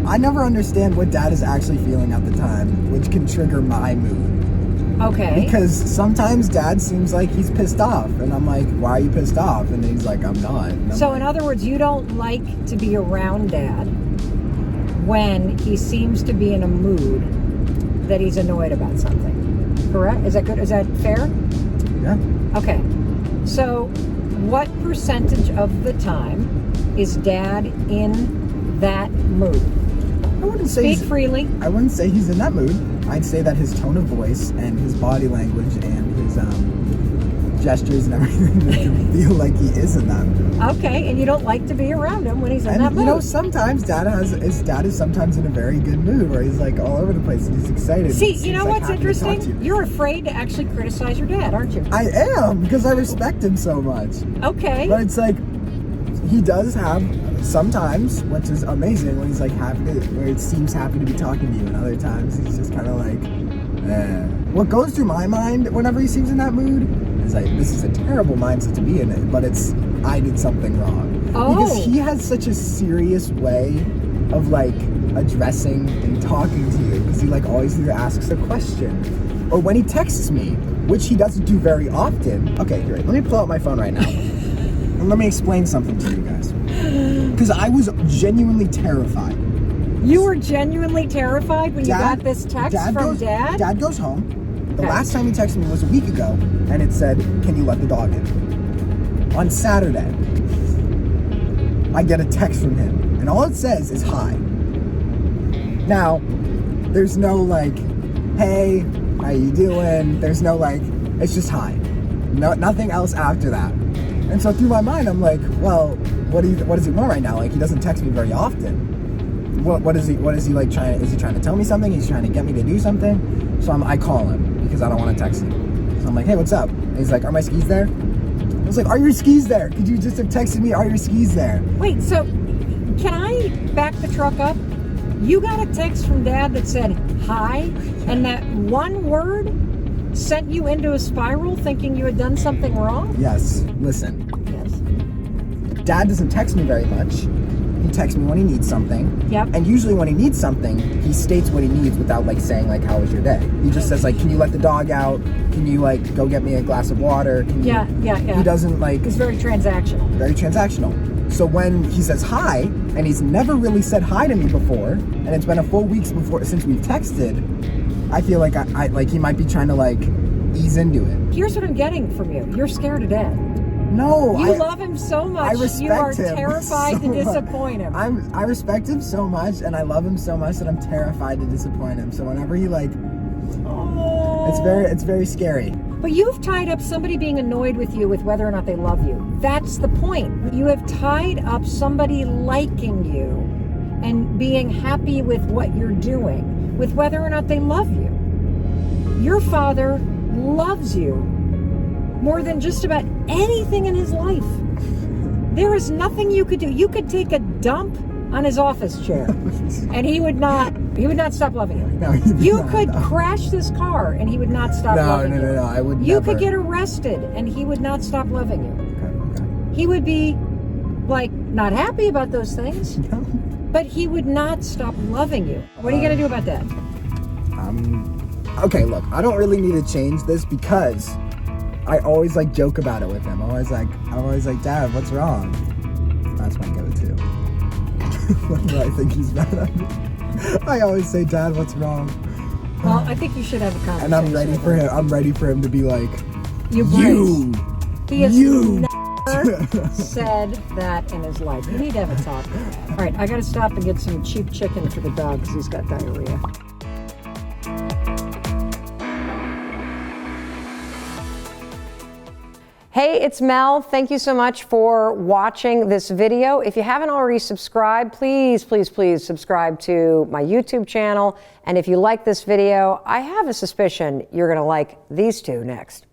I never understand what dad is actually feeling at the time, which can trigger my mood. Okay. Because sometimes dad seems like he's pissed off, and I'm like, why are you pissed off? And he's like, I'm not. So in other words, you don't like to be around dad when he seems to be in a mood that he's annoyed about something. Correct? Is that good? Is that fair? Yeah. Okay. So what percentage of the time is dad in that mood? I wouldn't say Speak freely. I wouldn't say he's in that mood. I'd say that his tone of voice and his body language and his gestures and everything make him feel like he is in that mood. Okay, and you don't like to be around him when he's in that mood. You know, sometimes dad is sometimes in a very good mood where he's like all over the place and he's excited. See, you know what's interesting? You're afraid to actually criticize your dad, aren't you? I am, because I respect him so much. Okay. But it's like, he does have sometimes, which is amazing, when he's like happy to, where it seems happy to be talking to you, and other times he's just kind of like, What goes through my mind whenever he seems in that mood is like, this is a terrible mindset to be in it, but it's, I did something wrong. Oh. Because he has such a serious way of like addressing and talking to you, because he like always either asks a question, or when he texts me, which he doesn't do very often. Okay, here, let me pull out my phone right now. And let me explain something to you guys. Because I was genuinely terrified. You were genuinely terrified when you got this text from Dad? Dad goes home. The last time he texted me was a week ago, and it said, can you let the dog in? On Saturday, I get a text from him, and all it says is hi. Now, there's no like, hey, how you doing? There's no like, it's just hi. No, nothing else after that. And so through my mind, I'm like, well, what does he want right now? Like, he doesn't text me very often. What is he like trying? Is he trying to tell me something? He's trying to get me to do something. So I call him because I don't want to text him. So I'm like, hey, what's up? And he's like, are my skis there? I was like, are your skis there? Could you just have texted me, are your skis there? Wait, so can I back the truck up? You got a text from Dad that said hi, and that one word sent you into a spiral thinking you had done something wrong? Yes. Listen. Yes. Dad doesn't text me very much. He texts me when he needs something. Yep. And usually when he needs something, he states what he needs without like saying like, how was your day? He just says like, can you let the dog out? Can you like go get me a glass of water? Yeah. He doesn't like... It's very transactional. Very transactional. So when he says hi, and he's never really said hi to me before, and it's been a full week since we've texted, I feel like I like he might be trying to like ease into it. Here's what I'm getting from you. You're scared of Dad. No, you love him so much. I respect you are him terrified so to disappoint him. I respect him so much, and I love him so much that I'm terrified to disappoint him. So whenever he like, it's very scary. But you've tied up somebody being annoyed with you with whether or not they love you. That's the point. You have tied up somebody liking you and being happy with what you're doing with whether or not they love you. Your father loves you more than just about anything in his life. There is nothing you could do. You could take a dump on his office chair and he would not stop loving you. No, you could crash this car and he would not stop loving you. No, I would You never. could get arrested and he would not stop loving you. Okay. He would be like not happy about those things, No. but he would not stop loving you. What are you going to do about that? Okay, look, I don't really need to change this because I always like joke about it with him. I'm always like, Dad, what's wrong? That's my go-to. Whenever I think he's mad at me, I always say, Dad, what's wrong? Well, I think you should have a conversation. And I'm ready for him. I'm ready for him to be like, He has never said that in his life. You need to have a talk with him. All right, I got to stop and get some cheap chicken for the dog because he's got diarrhea. Hey, it's Mel. Thank you so much for watching this video. If you haven't already subscribed, please subscribe to my YouTube channel. And if you like this video, I have a suspicion you're going to like these two next.